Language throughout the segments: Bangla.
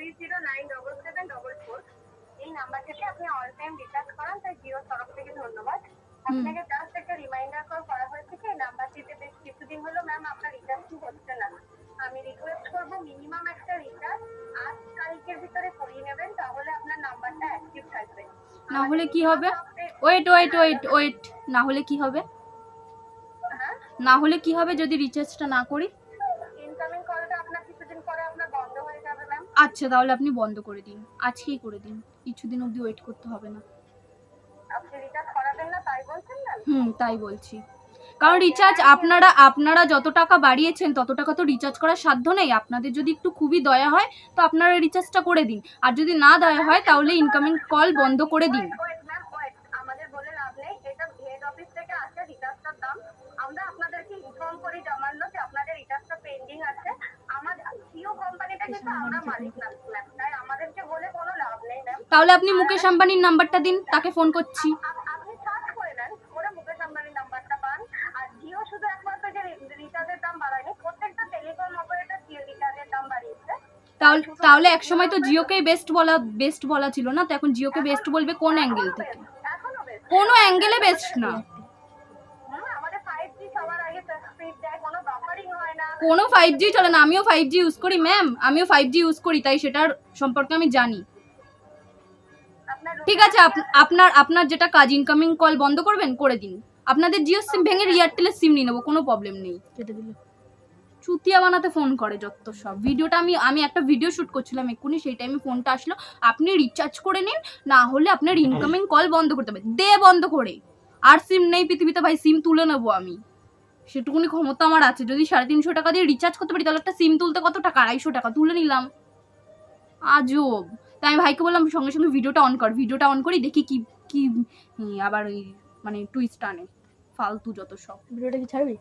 30977744 এই নাম্বারটিতে আপনি অল টাইম রিচার্জ করান, তাই জিওর তরফ থেকে ধন্যবাদ। আপনাকে জাস্ট একটা রিমাইন্ডার কল করা হয়েছে যে এই নাম্বারটিতে বেশ কিছুদিন হলো ম্যাম আপনার রিচার্জটি হচ্ছে না। আমি রিকোয়েস্ট করবো মিনিমাম একটা রিচার্জ আজ কালকের ভিতরে করিয়ে নেবেন, তাহলে আপনার নাম্বারটা অ্যাক্টিভ থাকবে। না হলে কি হবে? ওয়েট ওয়েট ওয়েট ওয়েট, না হলে কি হবে? না হলে কি হবে যদি রিচার্জটা না করি? ইনকামিং কলটা আপনার কিছুদিন পরে আপনার বন্ধ হয়ে যাবে ম্যাম। আচ্ছা, তাহলে আপনি বন্ধ করে দিন, আজকেই করে দিন, কিছুদিন অবধি ওয়েট করতে হবে না। আপনি রিচার্জ করাবেন না তাই বলছেন না? তাই বলছি, কারণ রিচার্জ আপনারা যত টাকা বাড়িয়েছেন তত টাকা তো রিচার্জ করার সাধ্য নেই। আপনাদের যদি একটু খুবই দয়া হয় তো আপনারা রিচার্জটা করে দিন, আর যদি না দয়া হয় তাহলে ইনকামিং কল বন্ধ করে দিন। আমাদের বলে লাভ নেই, এটা হেড অফিস থেকে আসে রিচার্জটার দাম। আমরা আপনাদেরকে ইনফর্ম করি জানানো যে আপনাদের রিচার্জটা পেন্ডিং আছে। আমাদের জিও কোম্পানিটা কিন্তু আমরা মালিক না ম্যাম, তাই আমাদেরকে বলে কোনো লাভ নেই ম্যাম। তাহলে আপনি মুকেশ আম্বানির নাম্বারটা দিন, তাকে ফোন করছি। আপনি সার্চ করে নেন, করে মুকেশ আম্বানির নাম্বারটা পান। আর জিও শুধু একমাত্র যে রিচার্জের দাম বাড়ায়নি, প্রত্যেকটা টেলিকম অপারেটর জিও রিচার্জের দাম বাড়িয়েছে। তাহলে এক সময় তো জিওকেই বেস্ট বলা ছিল না, তো এখন জিওকে বেস্ট বলবে কোন অ্যাঙ্গেল থেকে? কোনো অ্যাঙ্গেলে বেস্ট না। কোনো 5G চলে না, আমিও 5G ইউজ করি ম্যাম, আমিও 5G ইউজ করি, তাই সেটার সম্পর্কে আমি জানি। ঠিক আছে, আপনার যেটা কাজ, ইনকামিং কল বন্ধ করবেন, করে দিন। আপনাদের জিও সিম ভেঙে এয়ারটেলের সিম নিয়ে নেবো, কোনো প্রবলেম নেই। চুতিয়া বানাতে ফোন করে যত সব। ভিডিওটা আমি একটা ভিডিও শুট করছিলাম এক্ষুনি, সেই টাইমে ফোনটা আসলো। আপনি রিচার্জ করে নিন, না হলে আপনার ইনকামিং কল বন্ধ করতে হবে। বন্ধ করে। আর সিম নেই পৃথিবীতে ভাই, সিম তুলে নেবো আমি, সেটুকুনি ক্ষমতা আমার আছে। যদি 350 টাকা দিয়ে রিচার্জ করতে পারি, তাহলে একটা সিম তুলতে কত টাকা? 250 টাকা তুলে নিলাম। আজব। তাই আমি ভাইকে বললাম সঙ্গে সঙ্গে ভিডিওটা অন কর। ভিডিওটা অন করি, দেখি কি কি আবার ওই মানে টুইস্ট আনে, ফালতু যত সব। ভিডিওটা কি ছাড়বি?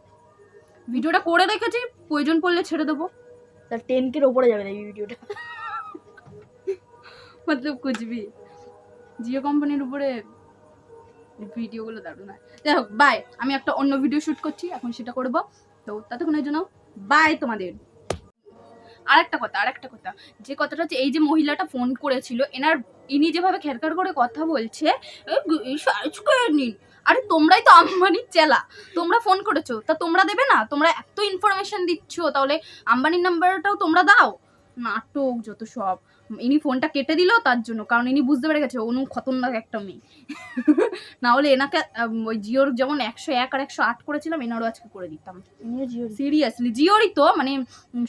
ভিডিওটা করে রেখেছি, প্রয়োজন পড়লে ছেড়ে দেবো। তার 10K উপরে যাবে না এই ভিডিওটা। মতলব কুচবি। জিও কোম্পানির উপরে ভিডিওগুলো দারুণ হয়। যাই হোক, বাই। আমি একটা অন্য ভিডিও শুট করছি, এখন সেটা করবো। তো ততক্ষণের জন্য বাই তোমাদের। আরেকটা কথা, যে কথাটা হচ্ছে, এই যে মহিলাটা ফোন করেছিল, ইনি যেভাবে খেরখার করে কথা বলছে, সার্চ করে নিন। আরে তোমরাই তো আম্বানির চেলা, তোমরা ফোন করেছো, তা তোমরা দেবে না? তোমরা এত ইনফরমেশন দিচ্ছ, তাহলে আম্বানির নাম্বারটাও তোমরা দাও। নাটক যত সব। ইনি ফোনটা কেটে দিল তার জন্য, কারণ ইনি বুঝতে পেরে গেছে অনু খতরনাক একটা মেয়ে। না হলে এনাকে ওই জিওর যেমন 101 আর 108 করেছিলাম, এনারও আজকে করে দিতাম। সিরিয়াসলি জিওরই তো, মানে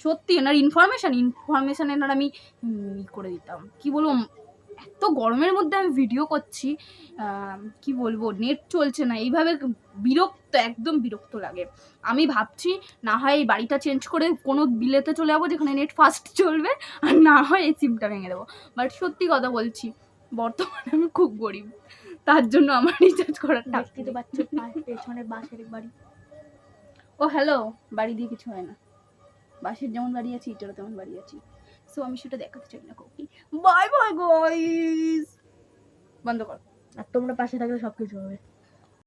সত্যি এনার ইনফরমেশন এনার আমি করে দিতাম। কি বলবো, এত গরমের মধ্যে আমি ভিডিও করছি, কি বলবো, নেট চলছে না, এইভাবে একদম বিরক্ত লাগে। আমি ভাবছি না হয় এই বাড়িটা চেঞ্জ করে কোনো বিলেতে চলে যাবো যেখানে নেট ফাস্ট চলবে, আর না হয় এই সিমটা ভেঙে দেবো। বাট সত্যি কথা বলছি, বর্তমানে আমি খুব গরিব, তার জন্য আমার রিচার্জ করার দেখতে তো পাচ্ছ পেছনে বাঁশের বাড়ি। ও হ্যালো, বাড়ি দিয়ে কিছু হয় না, বাঁশের যেমন বাড়ি আছে, ইটেরও তেমন বাড়ি আছে। সো আমি সেটা দেখাতে চাই না কাউকে। বাই বাই গাইস, বন্ধ কর। আর তোমরা পাশে থাকলে সবকিছু হবে।